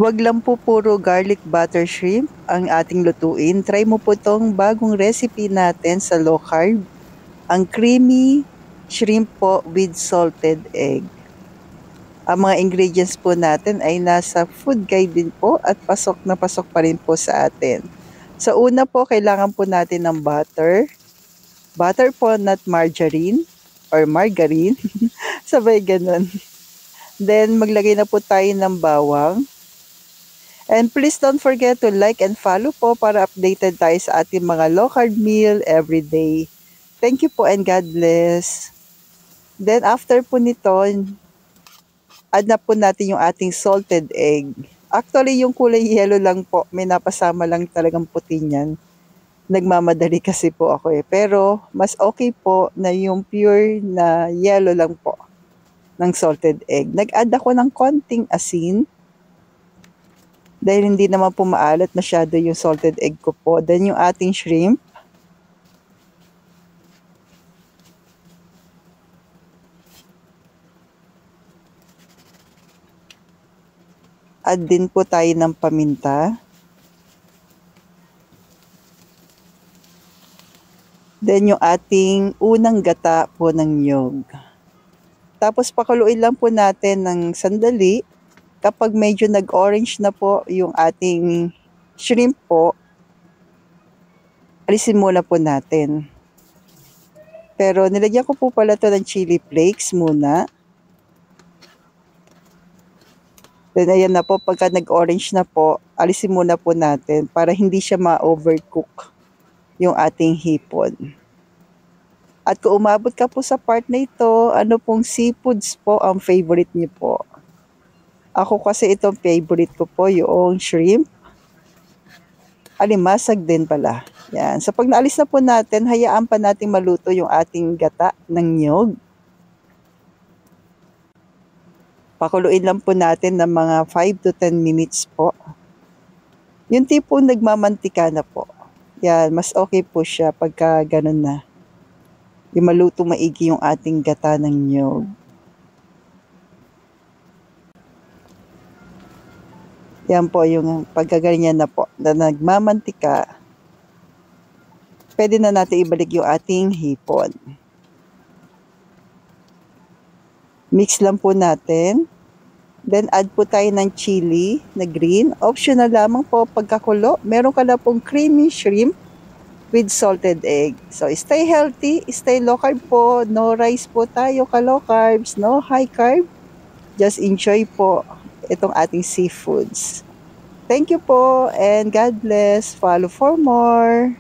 Wag lang po puro garlic butter shrimp ang ating lutuin. Try mo po tong bagong recipe natin sa low carb. Ang creamy shrimp po with salted egg. Ang mga ingredients po natin ay nasa food guide din po at pasok na pasok pa rin po sa atin. Sa una po, kailangan po natin ng butter. Butter po, not margarine or margarine. Sabay ganun. Then, maglagay na po tayo ng bawang. And please don't forget to like and follow po para updated tayo sa ating mga low carb meal every day. Thank you po and God bless. Then after po nito, add na po natin yung ating salted egg. Actually, yung kulay yellow lang po. May napasama lang talagang puti niyan. Nagmamadali kasi po ako eh. Pero mas okay po na yung pure na yellow lang po ng salted egg. Nag-add ako ng konting asin. Dahil hindi naman po maalat masyado yung salted egg ko po. Then yung ating shrimp. Add din po tayo ng paminta. Then yung ating unang gata po ng niyog. Tapos pakuluin lang po natin ng sandali. Kapag medyo nag-orange na po yung ating shrimp po, alisin muna po natin. Pero nilagyan ko po pala ito ng chili flakes muna. Then ayan na po, pagka nag-orange na po, alisin muna po natin para hindi siya ma-overcook yung ating hipon. At kung umabot ka po sa part na ito, ano pong seafoods po ang favorite niyo po? Ako kasi itong favorite ko po, yung shrimp. Alimasag din pala. Yan. So pag naalis na po natin, hayaan pa natin maluto yung ating gata ng niyog. Pakuluin lang po natin ng mga 5 to 10 minutes po. Yung tipong nagmamantika na po. Yan, mas okay po siya pagka ganun na. Yung maluto maigi yung ating gata ng niyog. Yan po yung pagkaganyan na po, na nagmamantika. Pwede na natin ibalik yung ating hipon. Mix lang po natin. Then add po tayo ng chili na green. Optional lamang po pagkakulo. Meron ka na pong creamy shrimp with salted egg. So stay healthy, stay low carb po. No rice po tayo ka-low carbs, no high carb. Just enjoy po itong ating seafoods. Thank you po and God bless. Follow for more.